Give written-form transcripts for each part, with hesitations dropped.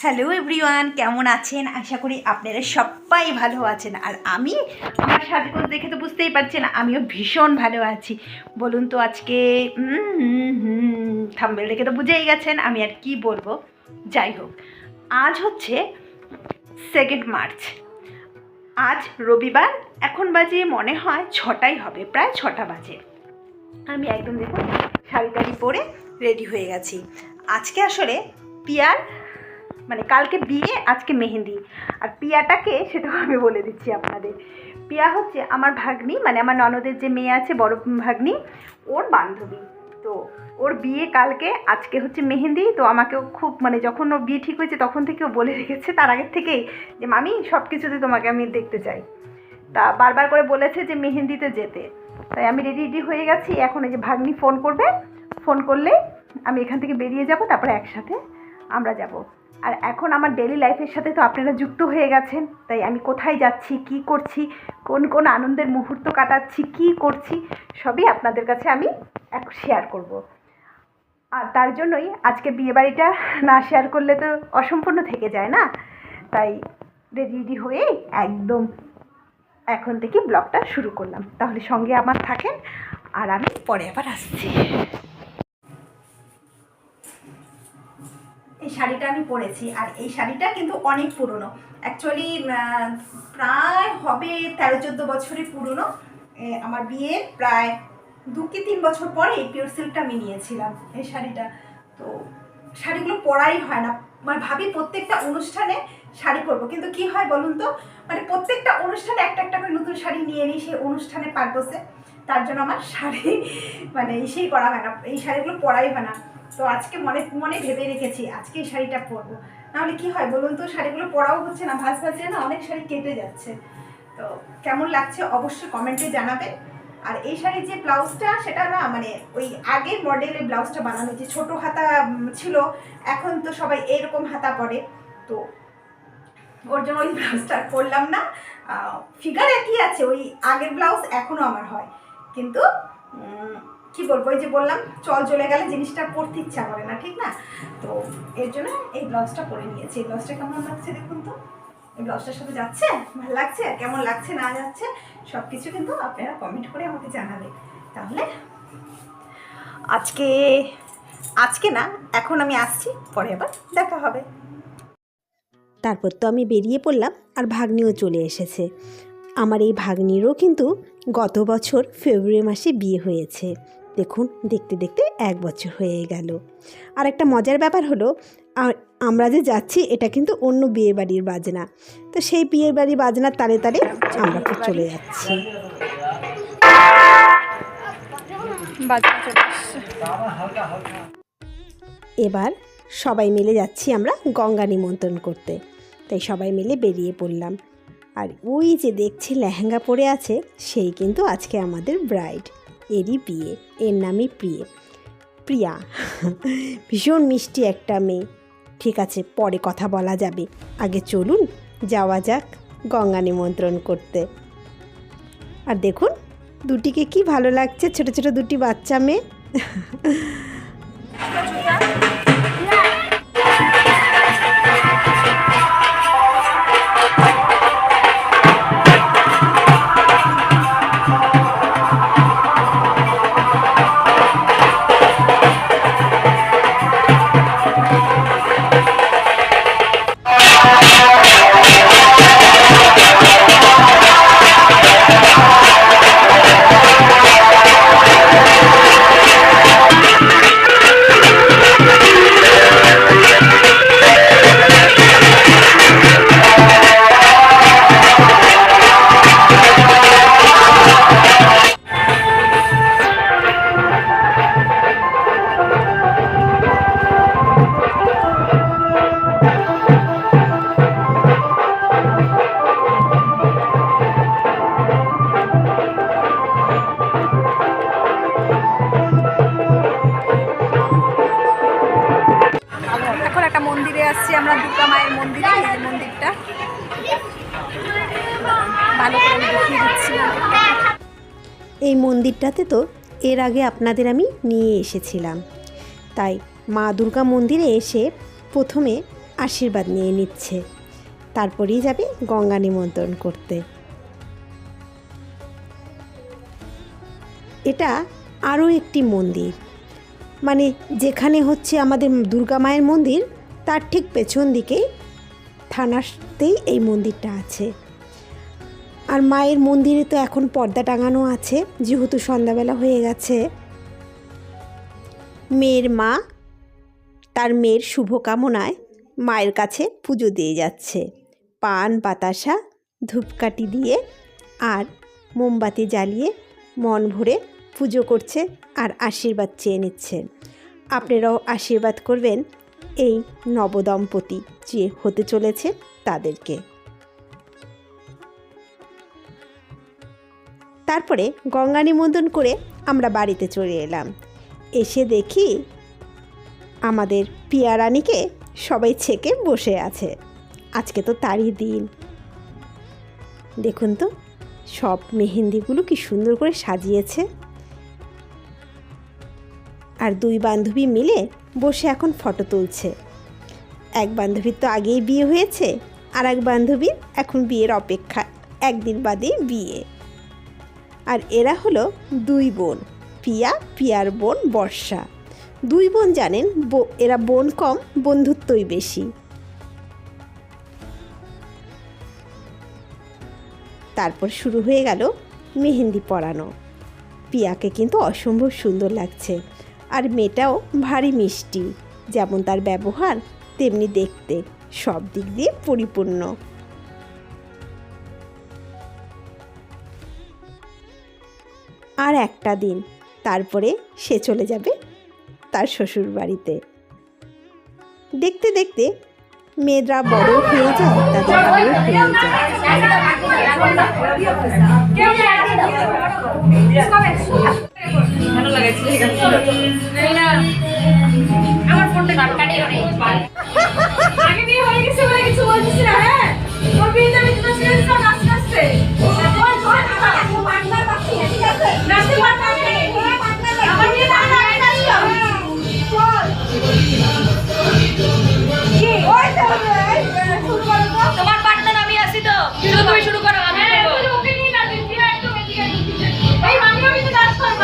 Hello everyone, কেমন আছেন? আশা করি আপনারা সবাই ভালো আছেন। আর আমি আমার সাজগোজ দেখে তো বুঝতেই পারছেন আমিও ভীষণ ভালো আছি। বলুন তো আজকে থাম্বনেল দেখে তো বুঝেই গেছেন আমি আর কি বলবো। যাই হোক, আজ হচ্ছে 2 মার্চ। আজ রবিবার, এখন বাজে মনে হয় 6টাই হবে, প্রায় 6টা বাজে। আমি একদম দেখুন শাড়ি টাড়ি পরে রেডি হয়ে গেছি। আজকে আসলে পিয়ার মানে কালকে বিয়ে, আজকে মেহেন্দি। আর পিয়াটাকে সেটাও আমি বলে দিচ্ছি আপনাদের। পিয়া হচ্ছে আমার ভাগ্নি, মানে আমার ননদের যে মেয়ে আছে, বড় ভাগ্নি, ওর বান্ধবী। তো ওর বিয়ে কালকে, আজকে হচ্ছে মেহেন্দি। তো আমাকেও খুব যখন ওর বিয়ে ঠিক হয়েছে তখন থেকেও বলে রেখেছে, তার আগের থেকেই, যে মামি সব কিছুতে তোমাকে আমি দেখতে চাই। তা বারবার করে বলেছে যে মেহেন্দিতে যেতে। তাই আমি রেডি হয়ে গেছি। এখন এই যে ভাগ্নি ফোন করবে, ফোন করলে আমি এখান থেকে বেরিয়ে যাব, তারপরে একসাথে আমরা যাব। আর এখন আমার ডেলি লাইফের সাথে তো আপনারা যুক্ত হয়ে গেছেন। তাই আমি কোথায় যাচ্ছি, কি করছি, কোন কোন আনন্দের মুহূর্ত কাটাচ্ছি, কি করছি, সবই আপনাদের কাছে আমি শেয়ার করব। আর তার জন্যই আজকে বিয়েবাড়িটা না শেয়ার করলে তো অসম্পূর্ণ থেকে যায় না। তাই রেডি হয়ে একদম এখন থেকে ব্লগটা শুরু করলাম। তাহলে সঙ্গে আমার থাকেন, আর আমি পরে আবার আসছি। এই শাড়িটা আমি পরেছি, আর এই শাড়িটা কিন্তু অনেক পুরনো। অ্যাকচুয়ালি প্রায় হবে 13-14 বছরের পুরনো। আমার বিয়ের প্রায় 2 কি 3 বছর পরে এই পিওর সিল্কটা আমি নিয়েছিলাম এই শাড়িটা। তো শাড়িগুলো পরাই হয় না, ভাবি প্রত্যেকটা অনুষ্ঠানে শাড়ি পরবো, কিন্তু কি হয় বলুন তো, প্রত্যেকটা অনুষ্ঠানে একটা একটা করে নতুন শাড়ি নিয়ে নিই সেই অনুষ্ঠানের পারপোসে। তার জন্য আমার শাড়ি সেই করা হয় না, এই শাড়িগুলো পরাই হয় না। তো আজকে মনে মনে ভেবে রেখেছি আজকে এই শাড়িটা পরবো। নাহলে কি হয় বলুন তো, শাড়িগুলো পরাও হচ্ছে না, ভাঁজ না, অনেক শাড়ি কেটে যাচ্ছে। তো কেমন লাগছে অবশ্যই কমেন্টে জানাবেন। আর এই শাড়ির যে ব্লাউজটা, সেটা না ওই আগের মডেলের ব্লাউজটা বানানো, যে ছোটো হাতা ছিল, এখন তো সবাই এরকম হাতা পরে। তো ওর জন্য ওই ব্লাউজটা করলাম না। ফিগার একই আছে, ওই আগের ব্লাউজ এখনও আমার হয়, কিন্তু কি বলবো, ওই যে বললাম চল চলে গেলে জিনিসটা পরতে ইচ্ছা করে না, ঠিক না? তো এর জন্য এই ব্লাউজটা পরে নিয়েছি। এই ব্লাউজটা কেমন লাগছে দেখুন তো, এই ব্লাউজটার সাথে যাচ্ছে, ভালো লাগছে, কেমন লাগছে না যাচ্ছে সব কিছু কিন্তু আপনারা কমেন্ট করে আমাকে জানাবেন। তাহলে আজকে না, এখন আমি আসছি, পরে আবার দেখা হবে। তারপর তো আমি বেরিয়ে পড়লাম, আর ভাগ্নিও চলে এসেছে। আমার এই ভাগ্নিরও কিন্তু গত বছর ফেব্রুয়ারি মাসে বিয়ে হয়েছে। দেখুন, দেখতে দেখতে 1 বছর হয়ে গেল। আর একটা মজার ব্যাপার হলো, আমরা যে যাচ্ছি এটা কিন্তু অন্য বিয়েবাড়ির বাজনা। তো সেই বিয়েবাড়ির বাজনার তালে তালে আমরা তো চলে যাচ্ছি। এবার সবাই মিলে যাচ্ছি আমরা গঙ্গা নিমন্ত্রণ করতে। তাই সবাই মিলে বেরিয়ে পড়লাম। আর ওই যে দেখছি লেহেঙ্গা পরে আছে, সেই কিন্তু আজকে আমাদের ব্রাইড। এরই বিয়ে, এর নামই প্রিয়া। ভীষণ মিষ্টি একটা মেয়ে। ঠিক আছে, পরে কথা বলা যাবে, আগে চলুন যাওয়া যাক গঙ্গা নিমন্ত্রণ করতে। আর দেখুন দুটিকে কি ভালো লাগছে, ছোট ছোট দুটি বাচ্চা মেয়ে। মন্দিরে আসছি আমরা, দুর্গা মায়ের মন্দিরে। এই মন্দিরটা ভালো করে দেখিয়ে দিচ্ছি। এই মন্দিরটাতে তো এর আগে আপনাদের আমি নিয়ে এসেছিলাম। তাই মা দুর্গা মন্দিরে এসে প্রথমে আশীর্বাদ নিয়ে নিচ্ছে, তারপরেই যাবে গঙ্গা নিমন্ত্রণ করতে। এটা আরও একটি মন্দির, মানে যেখানে হচ্ছে আমাদের দুর্গা মায়ের মন্দির তার ঠিক পেছন দিকেই থানাতেই এই মন্দিরটা আছে। আর মায়ের মন্দিরে তো এখন পর্দা টাঙানো আছে, যেহেতু সন্ধ্যাবেলা হয়ে গেছে। মেয়ের মা তার মেয়ের শুভকামনায় মায়ের কাছে পুজো দিয়ে যাচ্ছে, পান বাতাসা ধূপকাঠি দিয়ে আর মোমবাতি জ্বালিয়ে মন ভরে পুজো করছে আর আশীর্বাদ চেয়ে নিচ্ছে। আপনারাও আশীর্বাদ করবেন এই নবদম্পতি যে হতে চলেছে তাদেরকে। তারপরে গঙ্গা নিমন্ত্রণ করে আমরা বাড়িতে চলে এলাম। এসে দেখি আমাদের পিয়া রানীকে সবাই ছেঁকে বসে আছে। আজকে তো তারই দিন। দেখুন তো সব মেহেন্দিগুলো কি সুন্দর করে সাজিয়েছে। আর দুই বান্ধবী মিলে বসে এখন ফটো তুলছে। এক বান্ধবীর তো আগেই বিয়ে হয়েছে, আর এক বান্ধবীর এখন বিয়ের অপেক্ষা, একদিন বাদেই বিয়ে। আর এরা হলো দুই বোন, পিয়া, পিয়ার বোন বর্ষা। দুই বোন জানেন এরা বোন কম, বন্ধুত্বই বেশি। তারপর শুরু হয়ে গেল মেহেন্দি পরানো। পিয়াকে কিন্তু অসম্ভব সুন্দর লাগছে, আর মেয়েটাও ভারী মিষ্টি, যেমন তার ব্যবহার তেমনি দেখতে, সব দিক দিয়ে পরিপূর্ণ। আর একটা দিন, তারপরে সে চলে যাবে তার শ্বশুর বাড়িতে। দেখতে দেখতে মেয়েরা বড় হয়ে যায়, তাদের বড় হয়ে যায়। ভালো লাগছে। আমার ফোনটা কাটকাটি অনেক আগে বিয়ে হয়ে গেছে বলে কিছু বলছিস না। হ্যাঁ তোর বিয়েতে আমি তোমার ছেড়ে দিলাম নাচতে নাচতে। নাচতে পারতাম আমার বিয়ে না আমি নাচতাম। তোমার পার্টনার আমি আছি তো, শুরু তুমি শুরু করো। আমি ওকে নিয়ে নাচি একদম এই মামি আমি তো নাচ করব।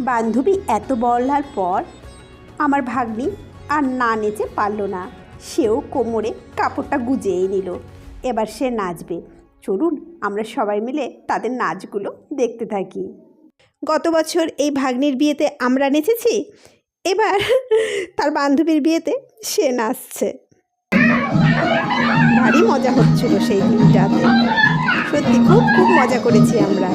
বান্ধবী এত বলার পর আমার ভাগ্নি আর না নেচে পারল না, সেও কোমরে কাপড়টা গুজিয়েই নিল। এবার সে নাচবে। চলুন আমরা সবাই মিলে তাদের নাচগুলো দেখতে থাকি। গত বছর এই ভাগ্নির বিয়েতে আমরা নেচেছি, এবার তার বান্ধবীর বিয়েতে সে নাচছে। ভারী মজা হচ্ছিল সেই দিনটাতে, সত্যি খুব খুব মজা করেছি আমরা।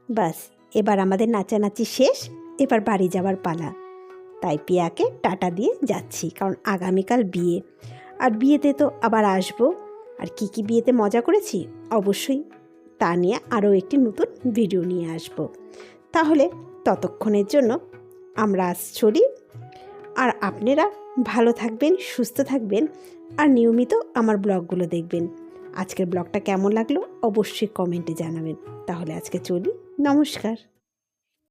বাস এবার আমাদের নাচানাচি শেষ, এবার বাড়ি যাওয়ার পালা। তাই পিয়াকে টাটা দিয়ে যাচ্ছি, কারণ আগামীকাল বিয়ে, আর বিয়েতে তো আবার আসবো। আর কি কি বিয়েতে মজা করেছি অবশ্যই তা নিয়ে আরও একটি নতুন ভিডিও নিয়ে আসব। তাহলে ততক্ষণের জন্য আমরা আজ চলি। আর আপনারা ভালো থাকবেন, সুস্থ থাকবেন, আর নিয়মিত আমার ব্লগগুলো দেখবেন। আজকের ব্লগটা কেমন লাগলো অবশ্যই কমেন্টে জানাবেন। তাহলে আজকে চলি, নমস্কার।